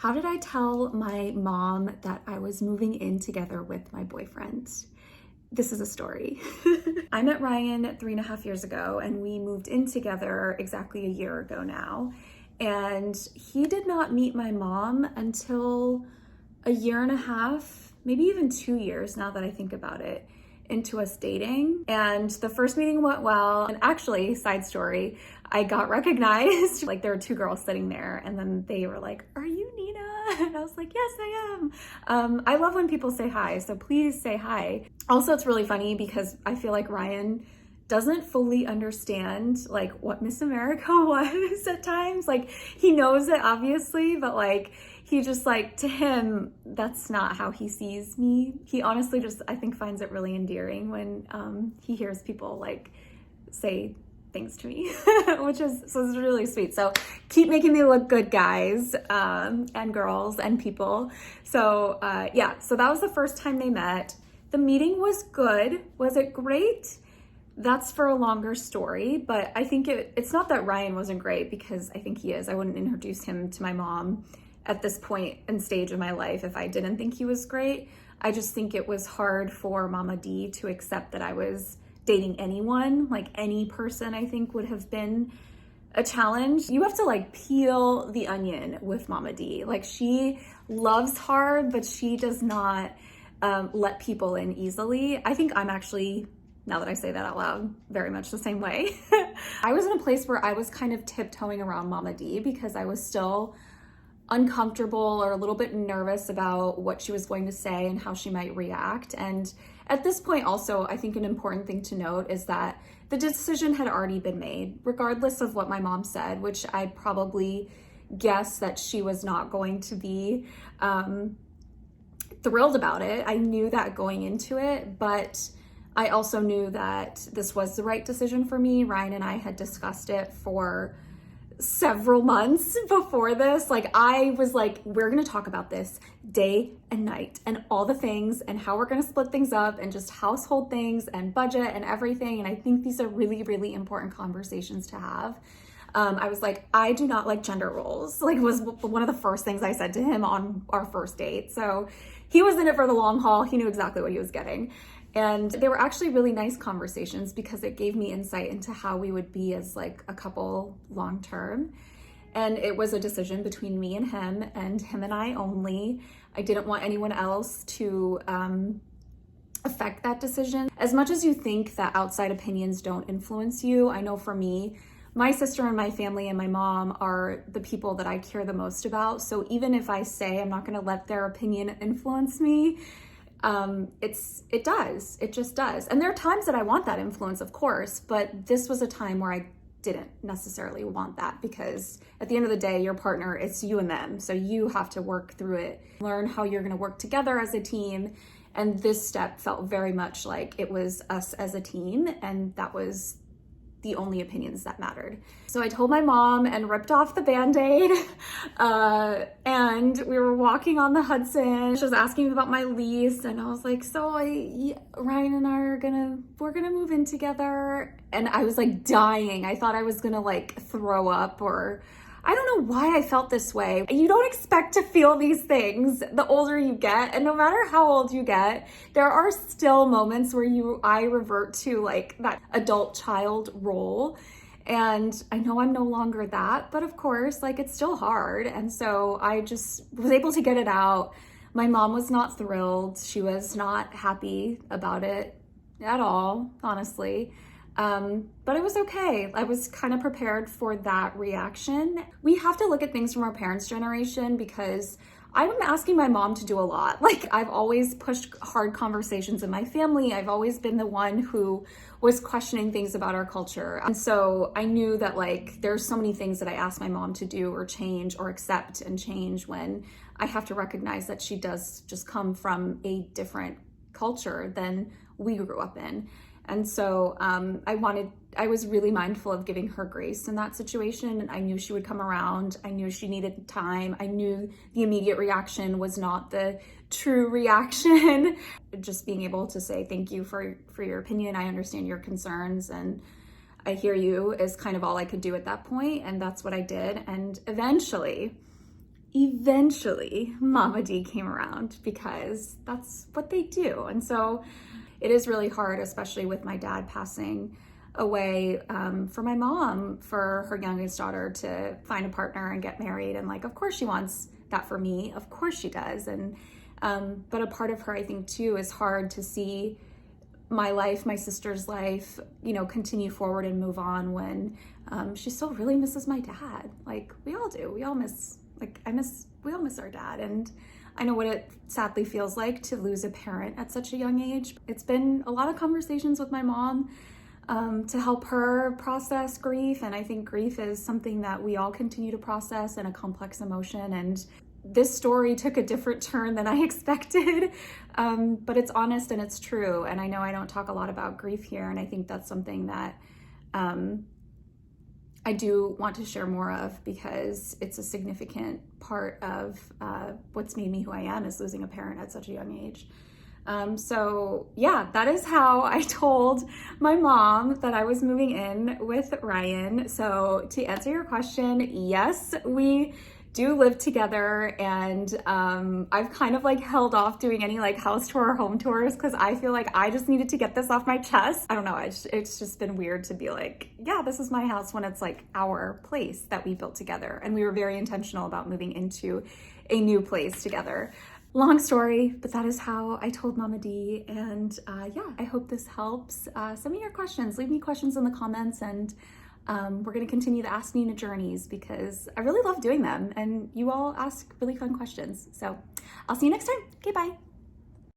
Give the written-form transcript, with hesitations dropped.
How did I tell my mom that I was moving in together with my boyfriend? This is a story. I met Ryan 3.5 years ago and we moved in together exactly a year ago now. And he did not meet my mom until a year and a half, maybe even 2 years now that I think about it, into us dating. And the first meeting went well. And actually, side story, I got recognized. Like there were two girls sitting there and then they were like, "Are you Nina?" And I was like, "Yes, I am." I love when people say hi, so please say hi. Also, it's really funny because I feel like Ryan doesn't fully understand like what Miss America was at times. Like he knows it obviously, but like he just like, to him, that's not how he sees me. He honestly just, I think, finds it really endearing when he hears people like say things to me, which is, so it's really sweet. So keep making me look good, guys, and girls and people. So yeah, so that was the first time they met. The meeting was good. Was it great? That's for a longer story, but I think it's not that Ryan wasn't great, because I think he is. I wouldn't introduce him to my mom at this point and stage of my life if I didn't think he was great. I just think it was hard for Mama D to accept that I was dating anyone. Like any person, I think, would have been a challenge. You have to like peel the onion with Mama D. Like she loves hard, but she does not let people in easily. I think I'm actually, now that I say that out loud, very much the same way. I was in a place where I was kind of tiptoeing around Mama D because I was still uncomfortable or a little bit nervous about what she was going to say and how she might react. And at this point also, I think an important thing to note is that the decision had already been made, regardless of what my mom said, which I probably guessed that she was not going to be thrilled about it. I knew that going into it, but I also knew that this was the right decision for me. Ryan and I had discussed it for several months before this. Like I was like, we're gonna talk about this day and night and all the things and how we're gonna split things up and just household things and budget and everything. And I think these are really, really important conversations to have. I was like, I do not like gender roles. Like was one of the first things I said to him on our first date. So he was in it for the long haul. He knew exactly what he was getting. And they were actually really nice conversations because it gave me insight into how we would be as like a couple long term. And it was a decision between me and him and I only. I didn't want anyone else to affect that decision. As much as you think that outside opinions don't influence you, I know for me, my sister and my family and my mom are the people that I care the most about. So even if I say I'm not gonna let their opinion influence me, it just does. And there are times that I want that influence, of course, but this was a time where I didn't necessarily want that, because at the end of the day, your partner, it's you and them. So you have to work through it, learn how you're going to work together as a team. And this step felt very much like it was us as a team. And that was the only opinions that mattered. So I told my mom and ripped off the Band-Aid. And we were walking on the Hudson. She was asking me about my lease. And I was like, Ryan and I we're gonna move in together. And I was like dying. I thought I was gonna like throw up, or I don't know why I felt this way. You don't expect to feel these things the older you get. And no matter how old you get, there are still moments where I revert to like that adult child role. And I know I'm no longer that, but of course, like it's still hard. And so I just was able to get it out. My mom was not thrilled. She was not happy about it at all, honestly. But it was okay. I was kind of prepared for that reaction. We have to look at things from our parents' generation, because I'm asking my mom to do a lot. Like I've always pushed hard conversations in my family. I've always been the one who was questioning things about our culture. And so I knew that like there's so many things that I asked my mom to do or change or accept and change, when I have to recognize that she does just come from a different culture than we grew up in. And so I was really mindful of giving her grace in that situation. And I knew she would come around. I knew she needed time. I knew the immediate reaction was not the true reaction. Just being able to say, thank you for your opinion. I understand your concerns and I hear you is kind of all I could do at that point. And that's what I did. And eventually, eventually Mama D came around because that's what they do. And so it is really hard, especially with my dad passing away, for my mom, for her youngest daughter to find a partner and get married. And like, of course she wants that for me. Of course she does. And, but a part of her, I think too, is hard to see my life, my sister's life, you know, continue forward and move on when she still really misses my dad. Like we all do. We all miss, we all miss our dad. And I know what it sadly feels like to lose a parent at such a young age. It's been a lot of conversations with my mom to help her process grief. And I think grief is something that we all continue to process and a complex emotion. And this story took a different turn than I expected, but it's honest and it's true. And I know I don't talk a lot about grief here, and I think that's something that I do want to share more of because it's a significant part of what's made me who I am, is losing a parent at such a young age. So yeah, that is how I told my mom that I was moving in with Ryan. So to answer your question, yes, we do live together, and I've kind of like held off doing any like house tour or home tours because I feel like I just needed to get this off my chest. I don't know, it's just been weird to be like, yeah, this is my house when it's like our place that we built together, and we were very intentional about moving into a new place together. Long story, but that is how I told Mama D. And yeah, I hope this helps. Send me your questions, leave me questions in the comments, and we're going to continue the Ask Nina journeys because I really love doing them and you all ask really fun questions. So I'll see you next time. Okay, bye.